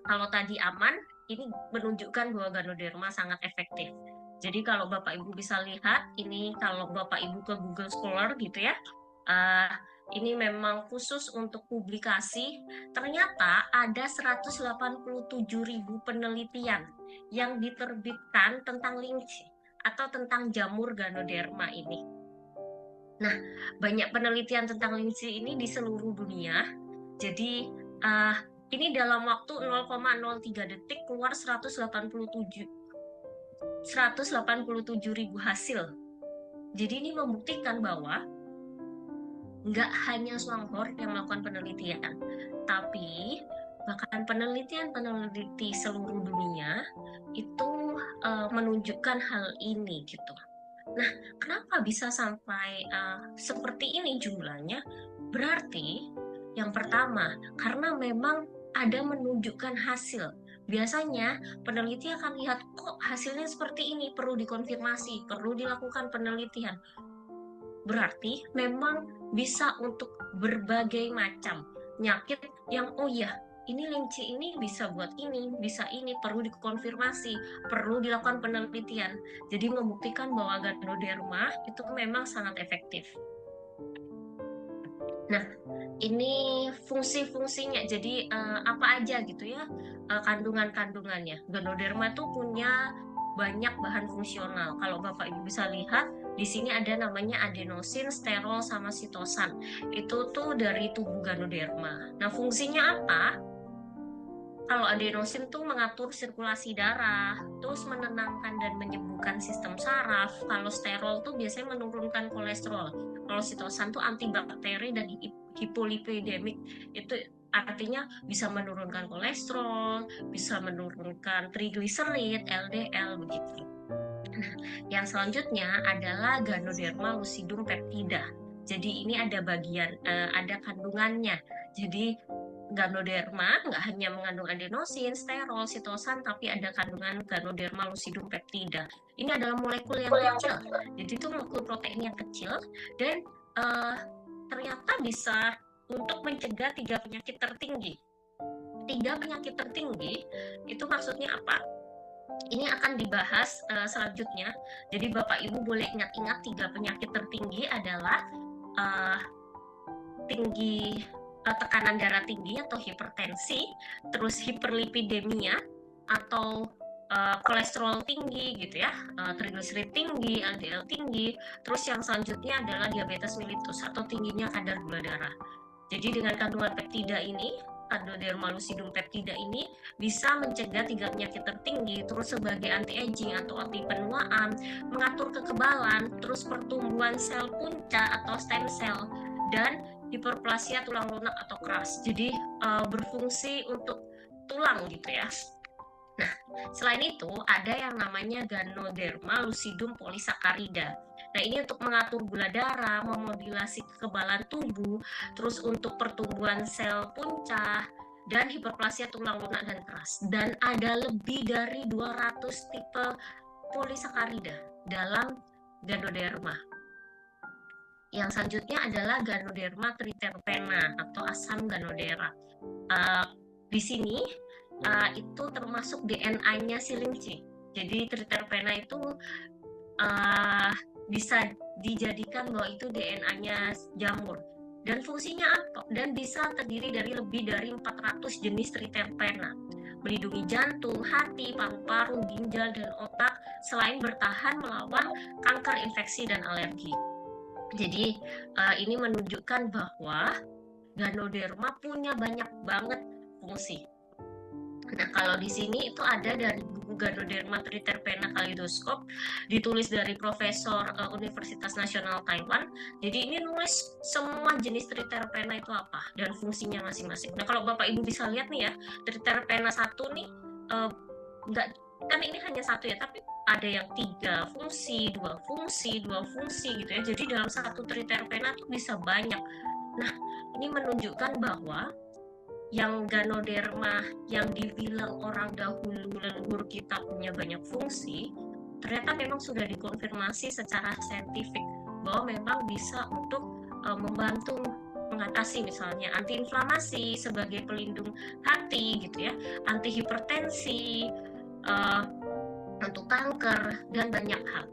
Kalau tadi aman, ini menunjukkan bahwa Ganoderma sangat efektif. Jadi kalau Bapak Ibu bisa lihat, ini kalau Bapak Ibu ke Google Scholar gitu ya, uh, ini memang khusus untuk publikasi. Ternyata ada 187.000 penelitian yang diterbitkan tentang linci atau tentang jamur Ganoderma ini. Nah, banyak penelitian tentang linci ini di seluruh dunia. Jadi, uh, ini dalam waktu 0,03 detik keluar 187.000 hasil. Jadi ini membuktikan bahwa nggak hanya Swanghorst yang melakukan penelitian, tapi bahkan peneliti seluruh dunia itu menunjukkan hal ini gitu. Nah, kenapa bisa sampai seperti ini jumlahnya? Berarti yang pertama, karena memang ada menunjukkan hasil. Biasanya peneliti akan lihat kok hasilnya seperti ini, perlu dikonfirmasi, perlu dilakukan penelitian. Berarti memang bisa untuk berbagai macam penyakit yang oh ya, ini linci ini bisa buat ini, bisa ini, perlu dikonfirmasi, perlu dilakukan penelitian. Jadi membuktikan bahwa Ganoderma itu memang sangat efektif. Nah, ini fungsi-fungsinya. Jadi apa aja gitu ya kandungan-kandungannya. Ganoderma tuh punya banyak bahan fungsional. Kalau Bapak Ibu bisa lihat, di sini ada namanya adenosin, sterol, sama sitosan. Itu tuh dari tubuh Ganoderma. Nah, fungsinya apa? Kalau adenosin tuh mengatur sirkulasi darah, terus menenangkan dan menyembuhkan sistem saraf. Kalau sterol tuh biasanya menurunkan kolesterol. Kalau sitosan tuh antibakteri dan hipolipidemik. Itu artinya bisa menurunkan kolesterol, bisa menurunkan trigliserid, LDL begitu. Nah, yang selanjutnya adalah Ganoderma lucidum peptida. Jadi ini ada ada kandungannya. Jadi Ganoderma nggak hanya mengandung adenosin, sterol, sitosan, tapi ada kandungan Ganoderma lucidum peptida. Ini adalah molekul yang kecil, jadi itu molekul protein yang kecil dan ternyata bisa untuk mencegah 3 penyakit tertinggi. 3 penyakit tertinggi itu maksudnya apa? Ini akan dibahas selanjutnya. Jadi Bapak Ibu boleh ingat-ingat 3 penyakit tertinggi adalah tinggi tekanan darah tinggi atau hipertensi, terus hiperlipidemia atau kolesterol tinggi gitu ya, trigliserid tinggi, LDL tinggi, terus yang selanjutnya adalah diabetes mellitus atau tingginya kadar gula darah. Jadi dengan kandungan peptida ini, Ganoderma lucidum peptida ini bisa mencegah 3 penyakit tertinggi, terus sebagai anti-aging atau anti penuaan, mengatur kekebalan, terus pertumbuhan sel punca atau stem cell, dan hiperplasia tulang lunak atau keras. Jadi berfungsi untuk tulang gitu ya. Nah, selain itu ada yang namanya Ganoderma lucidum polysaccharida. Nah, ini untuk mengatur gula darah, memodulasi kekebalan tubuh, terus untuk pertumbuhan sel punca, dan hiperplasia tulang lunak dan keras. Dan ada lebih dari 200 tipe polysaccharida dalam Ganoderma. Yang selanjutnya adalah Ganoderma triterpena atau asam Ganodera. Di sini itu termasuk DNA-nya si linci. Jadi triterpena itu bisa dijadikan bahwa itu DNA-nya jamur. Dan fungsinya apa? Dan bisa terdiri dari lebih dari 400 jenis triterpena. Melindungi jantung, hati, paru-paru, ginjal, dan otak selain bertahan melawan kanker, infeksi, dan alergi. Jadi ini menunjukkan bahwa Ganoderma punya banyak banget fungsi. Nah, kalau di sini itu ada dari buku Ganoderma triterpena kaleidoskop, ditulis dari Profesor Universitas Nasional Taiwan. Jadi ini nulis semua jenis triterpena itu apa dan fungsinya masing-masing. Nah, kalau Bapak Ibu bisa lihat nih ya, triterpena 1 nih enggak, kan ini hanya 1 ya, tapi ada yang 3 fungsi, 2 fungsi, 2 fungsi gitu ya. Jadi dalam 1 triterpena tuh bisa banyak. Nah, ini menunjukkan bahwa yang Ganoderma yang dibilang orang dahulu leluhur kita punya banyak fungsi, ternyata memang sudah dikonfirmasi secara saintifik bahwa memang bisa untuk membantu mengatasi misalnya antiinflamasi sebagai pelindung hati gitu ya, anti hipertensi, untuk kanker dan banyak hal.